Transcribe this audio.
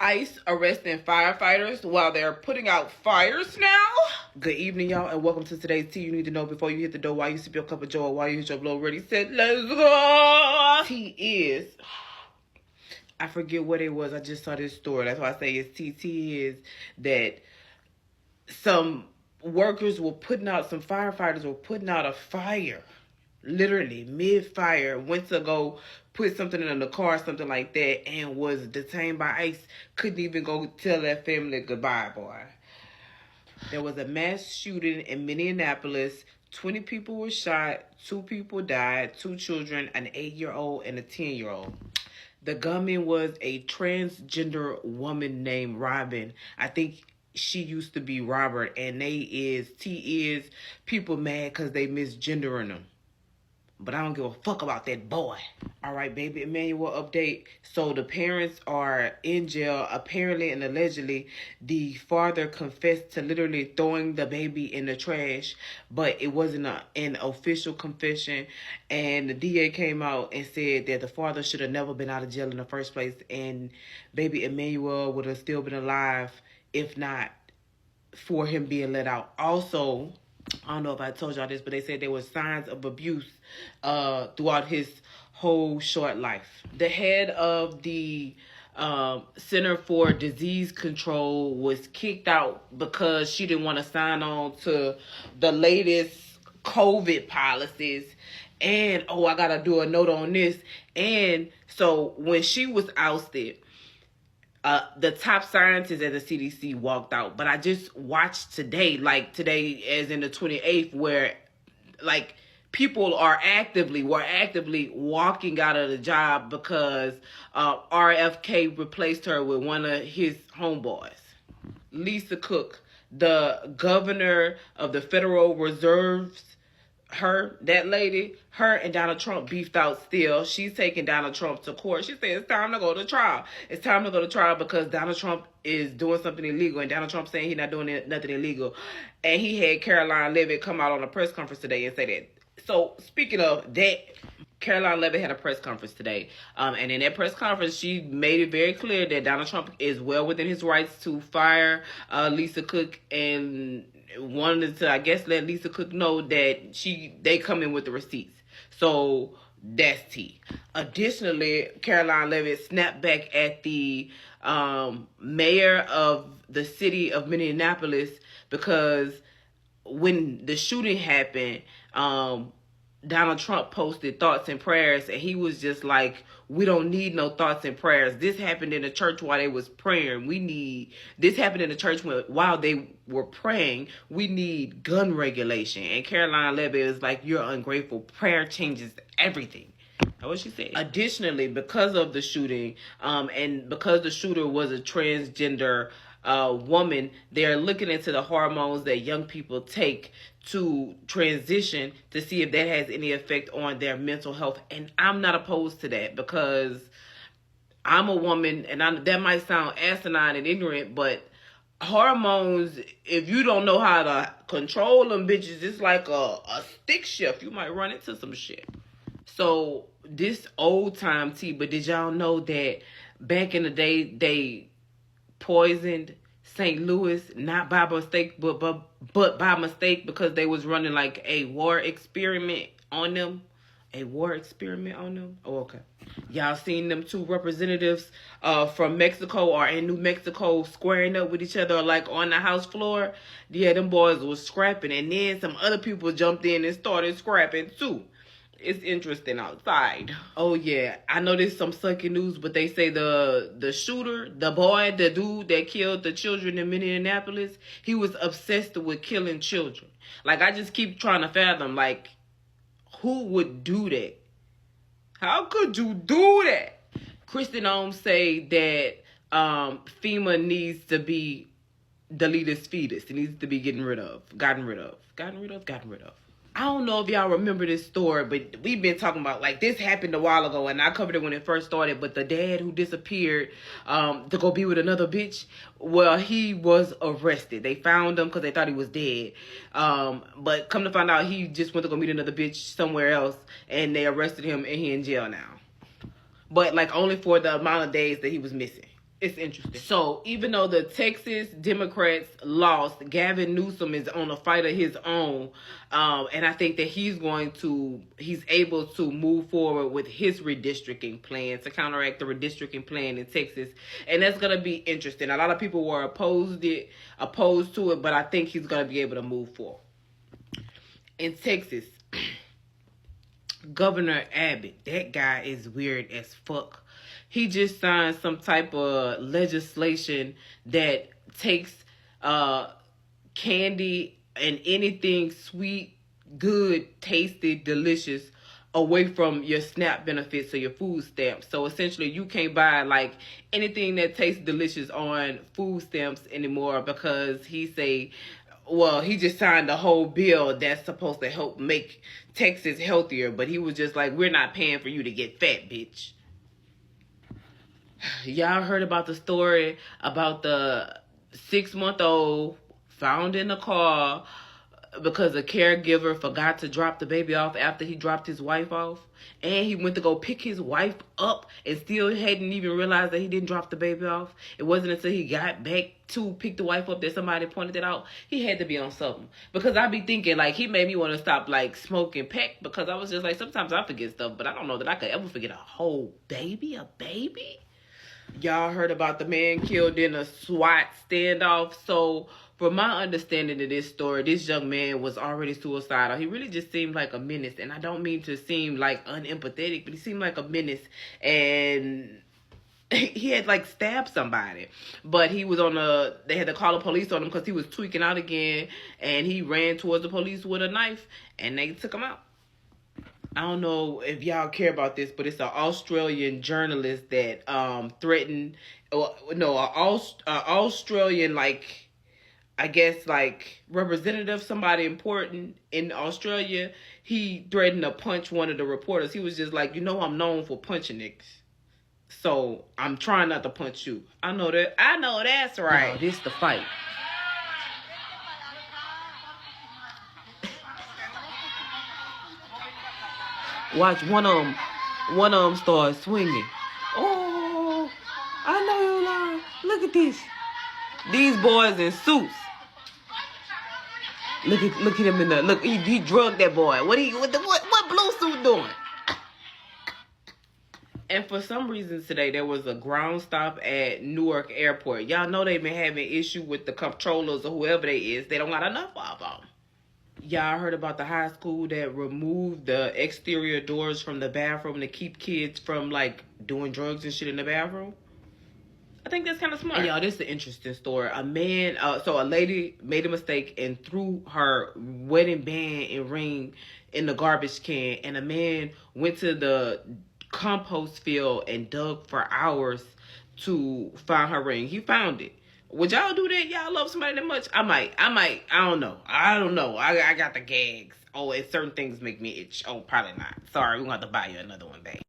ICE arresting firefighters while they're putting out fires now. Good evening, y'all, and welcome to today's tea you need to know before you hit the door, while you sip your cup of joy, while you hit your blow ready, set, let's go. Tea is, I forget what it was. I just saw this story. That's why I say it's tea. Tea is that some workers were putting out, some firefighters were putting out a fire. Literally mid-fire, went to go put something in the car, something like that, and was detained by ICE. Couldn't even go tell their family goodbye, boy. There was a mass shooting in Minneapolis. 20 people were shot, 2 people died, 2 children, an 8-year-old and a 10-year-old. The gunman was a transgender woman named Robin. I think she used to be Robert, and T is people mad because they misgendering them. But I don't give a fuck about that boy. All right, baby Emmanuel update. So the parents are in jail. Apparently and allegedly, the father confessed to literally throwing the baby in the trash. But it wasn't an official confession. And the DA came out and said that the father should have never been out of jail in the first place. And baby Emmanuel would have still been alive if not for him being let out. Also, I don't know if I told y'all this, but they said there were signs of abuse throughout his whole short life. The head of the Center for Disease Control was kicked out because she didn't want to sign on to the latest COVID policies. And, I got to do a note on this. And so when she was ousted, the top scientists at the CDC walked out. But I just watched today as in the 28th, where people were actively walking out of the job because RFK replaced her with one of his homeboys. Lisa Cook, the governor of the Federal Reserve, her and Donald Trump beefed out still. She's taking Donald Trump to court. She said it's time to go to trial. It's time to go to trial because Donald Trump is doing something illegal, and Donald Trump saying he's not doing nothing illegal. And he had Caroline Leavitt come out on a press conference today and say that. So speaking of that, Caroline Leavitt had a press conference today. And in that press conference, she made it very clear that Donald Trump is well within his rights to fire Lisa Cook, and wanted to, I guess, let Lisa Cook know that they come in with the receipts. So that's tea. Additionally, Caroline Leavitt snapped back at the mayor of the city of Minneapolis because when the shooting happened, Donald Trump posted thoughts and prayers, and he was just like, we don't need no thoughts and prayers. This happened in the church while they was praying. This happened in the church while they were praying. We need gun regulation. And Caroline Leavitt is like, you're ungrateful. Prayer changes everything. That's what she said. Additionally, because of the shooting, and because the shooter was a transgender woman, they're looking into the hormones that young people take to transition to see if that has any effect on their mental health. And I'm not opposed to that because I'm a woman, and that might sound asinine and ignorant, but hormones, if you don't know how to control them bitches, it's like a stick shift. You might run into some shit. So this old time tea, but did y'all know that back in the day they poisoned St. Louis, not by mistake, but by mistake, because they was running like a war experiment on them. A war experiment on them? Oh, okay. Y'all seen them 2 representatives from Mexico or in New Mexico squaring up with each other like on the House floor? Yeah, them boys was scrapping, and then some other people jumped in and started scrapping too. It's interesting outside. Oh, yeah. I know there's some sucky news, but they say the shooter, the dude that killed the children in Minneapolis, he was obsessed with killing children. Like, I just keep trying to fathom, like, who would do that? How could you do that? Kristen Holmes say that FEMA needs to be the leader's fetus. It needs to be gotten rid of. I don't know if y'all remember this story, but we've been talking about, like, this happened a while ago, and I covered it when it first started, but the dad who disappeared to go be with another bitch, well, he was arrested. They found him because they thought he was dead. But come to find out, he just went to go meet another bitch somewhere else, and they arrested him, and he in jail now. But, like, only for the amount of days that he was missing. It's interesting. So even though the Texas Democrats lost, Gavin Newsom is on a fight of his own. And I think that he's able to move forward with his redistricting plan to counteract the redistricting plan in Texas. And that's going to be interesting. A lot of people were opposed to it, but I think he's going to be able to move forward. In Texas, Governor Abbott, that guy is weird as fuck. He just signed some type of legislation that takes candy and anything sweet, good, tasty, delicious away from your SNAP benefits or your food stamps. So essentially you can't buy like anything that tastes delicious on food stamps anymore because he just signed a whole bill that's supposed to help make Texas healthier, but he was just like, we're not paying for you to get fat, bitch. Y'all heard about the story about the 6-month-old found in a car because a caregiver forgot to drop the baby off after he dropped his wife off? And he went to go pick his wife up and still hadn't even realized that he didn't drop the baby off. It wasn't until he got back to pick the wife up that somebody pointed it out. He had to be on something. Because I be thinking, like, he made me want to stop, like, smoking peck. Because I was just like, sometimes I forget stuff, but I don't know that I could ever forget a whole baby. A baby? Y'all heard about the man killed in a SWAT standoff. So, from my understanding of this story, this young man was already suicidal. He really just seemed like a menace. And I don't mean to seem like unempathetic, but he seemed like a menace. And he had like stabbed somebody. But he was they had to call the police on him because he was tweaking out again. And he ran towards the police with a knife. And they took him out. I don't know if y'all care about this, but it's an Australian journalist that threatened, Australian, like, I guess, like, representative, somebody important in Australia. He threatened to punch one of the reporters. He was just like, I'm known for punching niggas. So I'm trying not to punch you. I know that's right. No, this the fight. Watch one of them start swinging. Oh, I know you lying. Look at this. These boys in suits. Look at him in the look. He drugged that boy. What blue suit doing? And for some reason today, there was a ground stop at Newark Airport. Y'all know they've been having issue with the controllers or whoever they is. They don't got enough of them. Y'all heard about the high school that removed the exterior doors from the bathroom to keep kids from, like, doing drugs and shit in the bathroom? I think that's kind of smart. And y'all, this is an interesting story. A lady made a mistake and threw her wedding band and ring in the garbage can. And a man went to the compost field and dug for hours to find her ring. He found it. Would y'all do that? Y'all love somebody that much? I might. I don't know. I got the gags. Oh, and certain things make me itch. Oh, probably not. Sorry, we're going to have to buy you another one, babe.